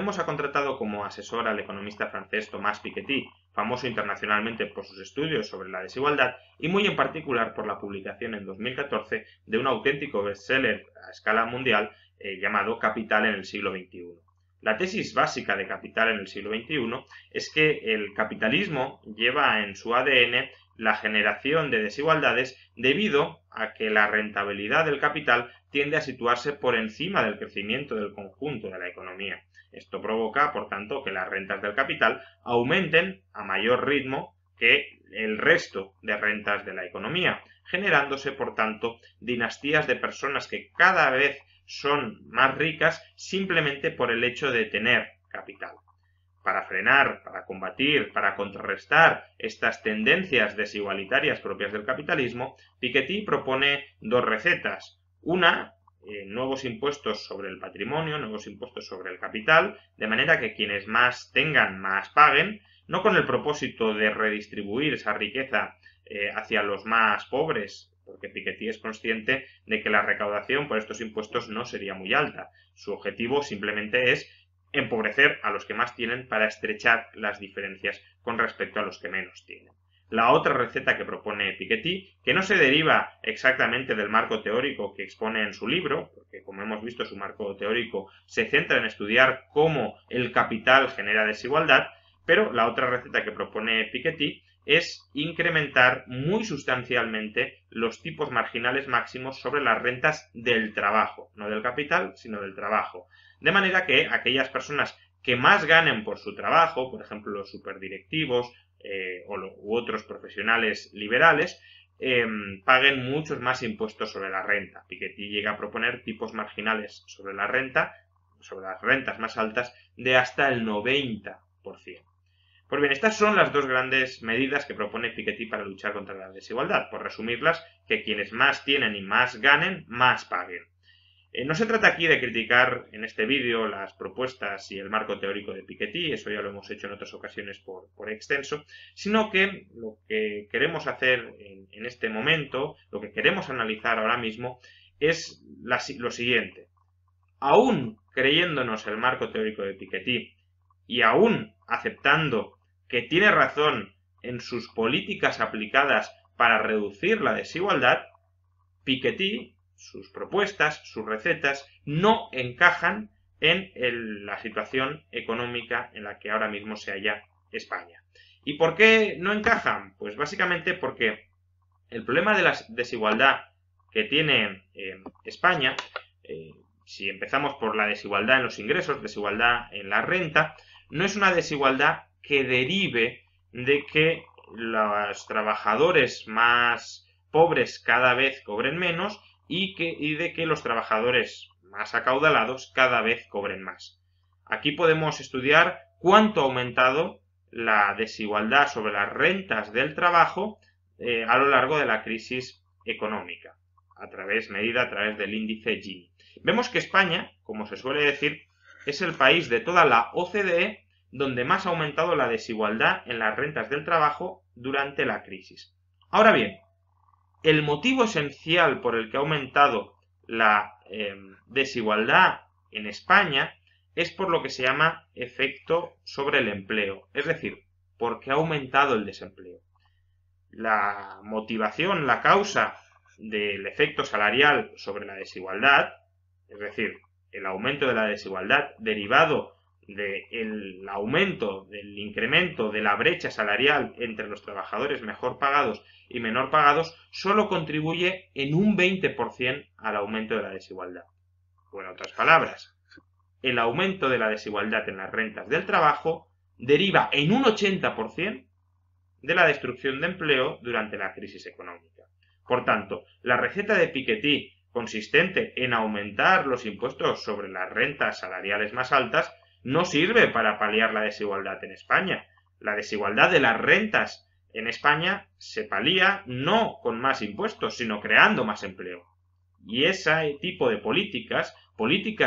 Podemos ha contratado como asesor al economista francés Thomas Piketty, famoso internacionalmente por sus estudios sobre la desigualdad y muy en particular por la publicación en 2014 de un auténtico bestseller a escala mundial llamado Capital en el siglo XXI. La tesis básica de Capital en el siglo XXI es que el capitalismo lleva en su ADN la generación de desigualdades debido a que la rentabilidad del capital tiende a situarse por encima del crecimiento del conjunto de la economía. Esto provoca, por tanto, que las rentas del capital aumenten a mayor ritmo que el resto de rentas de la economía, generándose, por tanto, dinastías de personas que cada vez son más ricas simplemente por el hecho de tener capital. Para frenar, para combatir, para contrarrestar estas tendencias desigualitarias propias del capitalismo, Piketty propone dos recetas. Una, nuevos impuestos sobre el patrimonio, nuevos impuestos sobre el capital, de manera que quienes más tengan, más paguen, no con el propósito de redistribuir esa riqueza hacia los más pobres, porque Piketty es consciente de que la recaudación por estos impuestos no sería muy alta. Su objetivo simplemente es empobrecer a los que más tienen para estrechar las diferencias con respecto a los que menos tienen. La otra receta que propone Piketty, que no se deriva exactamente del marco teórico que expone en su libro, porque como hemos visto su marco teórico se centra en estudiar cómo el capital genera desigualdad, pero la otra receta que propone Piketty es incrementar muy sustancialmente los tipos marginales máximos sobre las rentas del trabajo, no del capital, sino del trabajo. De manera que aquellas personas que más ganen por su trabajo, por ejemplo los superdirectivos u otros profesionales liberales, paguen muchos más impuestos sobre la renta. Piketty llega a proponer tipos marginales sobre la renta, sobre las rentas más altas, de hasta el 90%. Pues bien, estas son las dos grandes medidas que propone Piketty para luchar contra la desigualdad. Por resumirlas, que quienes más tienen y más ganen, más paguen. No se trata aquí de criticar en este vídeo las propuestas y el marco teórico de Piketty, eso ya lo hemos hecho en otras ocasiones por extenso, sino que lo que queremos hacer en este momento, lo que queremos analizar ahora mismo, es lo siguiente. Aún creyéndonos el marco teórico de Piketty y aún aceptando que tiene razón en sus políticas aplicadas para reducir la desigualdad, Piketty, sus propuestas, sus recetas, no encajan en la situación económica en la que ahora mismo se halla España. ¿Y por qué no encajan? Pues básicamente porque el problema de la desigualdad que tiene España, si empezamos por la desigualdad en los ingresos, desigualdad en la renta, no es una desigualdad que derive de que los trabajadores más pobres cada vez cobren menos y de que los trabajadores más acaudalados cada vez cobren más. Aquí podemos estudiar cuánto ha aumentado la desigualdad sobre las rentas del trabajo a lo largo de la crisis económica, medida a través del índice Gini. Vemos que España, como se suele decir, es el país de toda la OCDE donde más ha aumentado la desigualdad en las rentas del trabajo durante la crisis. Ahora bien, el motivo esencial por el que ha aumentado la desigualdad en España es por lo que se llama efecto sobre el empleo, es decir, porque ha aumentado el desempleo. La motivación, la causa del efecto salarial sobre la desigualdad, es decir, el aumento de la desigualdad derivado del aumento, del incremento de la brecha salarial entre los trabajadores mejor pagados y menor pagados, solo contribuye en un 20% al aumento de la desigualdad. O en otras palabras, el aumento de la desigualdad en las rentas del trabajo deriva en un 80% de la destrucción de empleo durante la crisis económica. Por tanto, la receta de Piketty, consistente en aumentar los impuestos sobre las rentas salariales más altas, no sirve para paliar la desigualdad en España. La desigualdad de las rentas en España se palía no con más impuestos, sino creando más empleo. Y ese tipo de políticas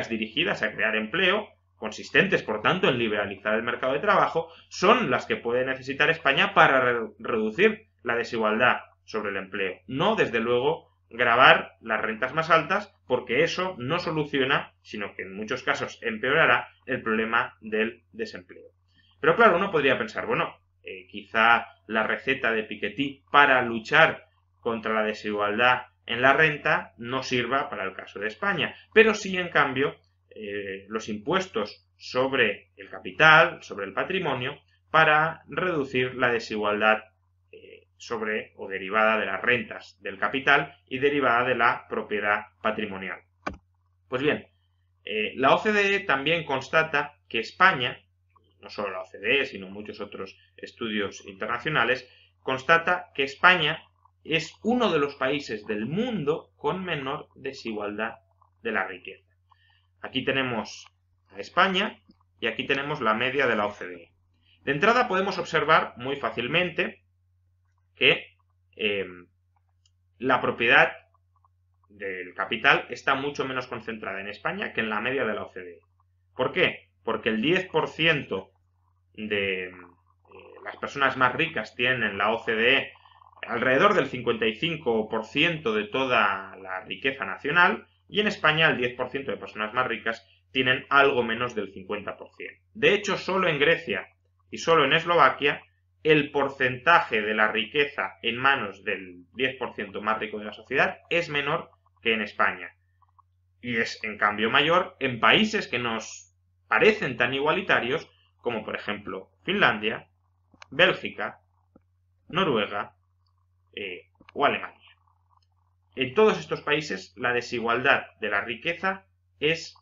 dirigidas a crear empleo, consistentes por tanto en liberalizar el mercado de trabajo, son las que puede necesitar España para reducir la desigualdad sobre el empleo. No, desde luego, gravar las rentas más altas, porque eso no soluciona, sino que en muchos casos empeorará el problema del desempleo. Pero claro, uno podría pensar, bueno, quizá la receta de Piketty para luchar contra la desigualdad en la renta no sirva para el caso de España, pero sí, en cambio, los impuestos sobre el capital, sobre el patrimonio, para reducir la desigualdad sobre o derivada de las rentas del capital y derivada de la propiedad patrimonial. Pues bien, la OCDE también constata que España, no solo la OCDE, sino muchos otros estudios internacionales, constata que España es uno de los países del mundo con menor desigualdad de la riqueza. Aquí tenemos a España y aquí tenemos la media de la OCDE. De entrada podemos observar muy fácilmente que la propiedad del capital está mucho menos concentrada en España que en la media de la OCDE. ¿Por qué? Porque el 10% de las personas más ricas tienen en la OCDE alrededor del 55% de toda la riqueza nacional, y en España el 10% de personas más ricas tienen algo menos del 50%. De hecho, solo en Grecia y solo en Eslovaquia el porcentaje de la riqueza en manos del 10% más rico de la sociedad es menor que en España. Y es, en cambio, mayor en países que nos parecen tan igualitarios como, por ejemplo, Finlandia, Bélgica, Noruega o Alemania. En todos estos países la desigualdad de la riqueza es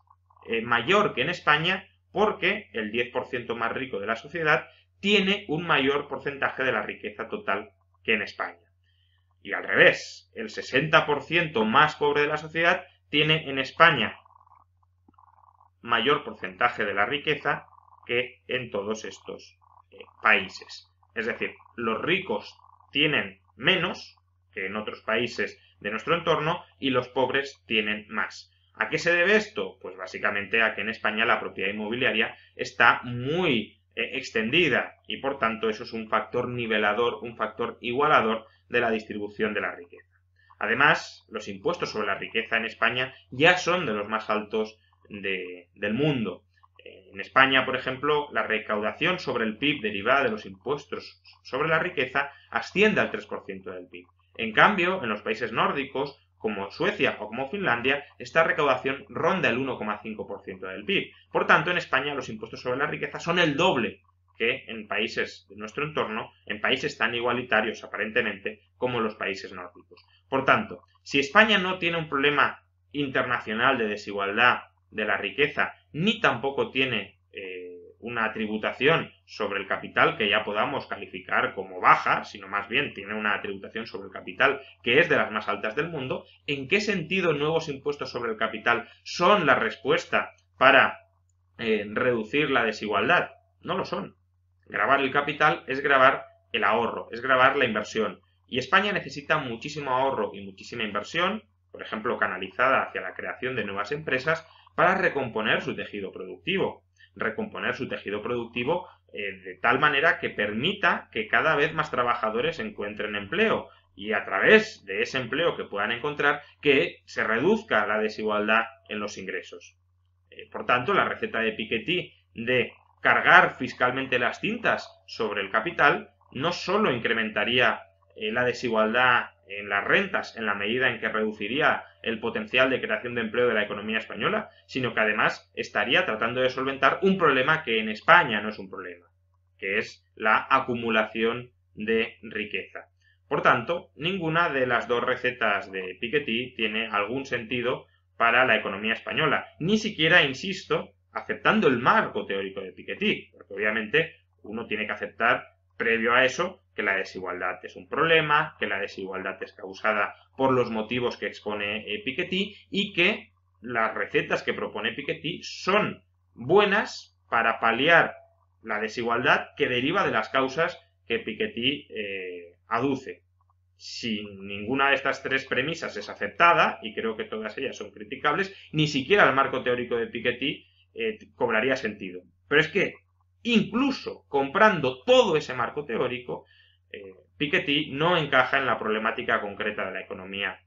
mayor que en España, porque el 10% más rico de la sociedad tiene un mayor porcentaje de la riqueza total que en España. Y al revés, el 60% más pobre de la sociedad tiene en España mayor porcentaje de la riqueza que en todos estos países. Es decir, los ricos tienen menos que en otros países de nuestro entorno y los pobres tienen más. ¿A qué se debe esto? Pues básicamente a que en España la propiedad inmobiliaria está muy extendida y por tanto eso es un factor nivelador, un factor igualador de la distribución de la riqueza. Además, los impuestos sobre la riqueza en España ya son de los más altos del mundo. En España, por ejemplo, la recaudación sobre el PIB derivada de los impuestos sobre la riqueza asciende al 3% del PIB. En cambio, en los países nórdicos, como Suecia o como Finlandia, esta recaudación ronda el 1,5% del PIB. Por tanto, en España los impuestos sobre la riqueza son el doble que en países de nuestro entorno, en países tan igualitarios aparentemente como los países nórdicos. Por tanto, si España no tiene un problema internacional de desigualdad de la riqueza, ni tampoco tiene una tributación sobre el capital que ya podamos calificar como baja, sino más bien tiene una tributación sobre el capital que es de las más altas del mundo, ¿en qué sentido nuevos impuestos sobre el capital son la respuesta para reducir la desigualdad? No lo son. Gravar el capital es gravar el ahorro, es gravar la inversión. Y España necesita muchísimo ahorro y muchísima inversión, por ejemplo, canalizada hacia la creación de nuevas empresas, para recomponer su tejido productivo. Recomponer su tejido productivo de tal manera que permita que cada vez más trabajadores encuentren empleo y a través de ese empleo que puedan encontrar que se reduzca la desigualdad en los ingresos. Por tanto, la receta de Piketty de cargar fiscalmente las tintas sobre el capital no solo incrementaría la desigualdad en las rentas en la medida en que reduciría el potencial de creación de empleo de la economía española, sino que además estaría tratando de solventar un problema que en España no es un problema, que es la acumulación de riqueza. Por tanto, ninguna de las dos recetas de Piketty tiene algún sentido para la economía española, ni siquiera, insisto, aceptando el marco teórico de Piketty, porque obviamente uno tiene que aceptar previo a eso que la desigualdad es un problema, que la desigualdad es causada por los motivos que expone Piketty y que las recetas que propone Piketty son buenas para paliar la desigualdad que deriva de las causas que Piketty aduce. Si ninguna de estas tres premisas es aceptada, y creo que todas ellas son criticables, ni siquiera el marco teórico de Piketty cobraría sentido. Pero es que incluso comprando todo ese marco teórico, Piketty no encaja en la problemática concreta de la economía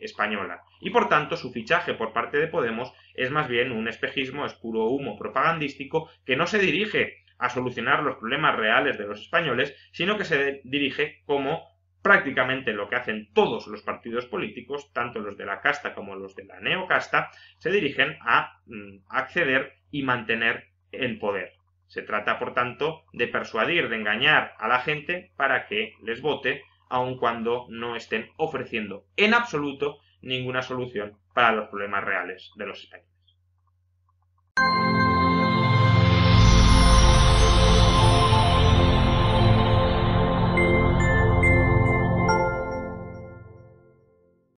española. Y por tanto su fichaje por parte de Podemos es más bien un espejismo, es puro humo propagandístico que no se dirige a solucionar los problemas reales de los españoles, sino que se dirige como prácticamente lo que hacen todos los partidos políticos, tanto los de la casta como los de la neocasta, se dirigen a acceder y mantener el poder. Se trata, por tanto, de persuadir, de engañar a la gente para que les vote, aun cuando no estén ofreciendo en absoluto ninguna solución para los problemas reales de los españoles.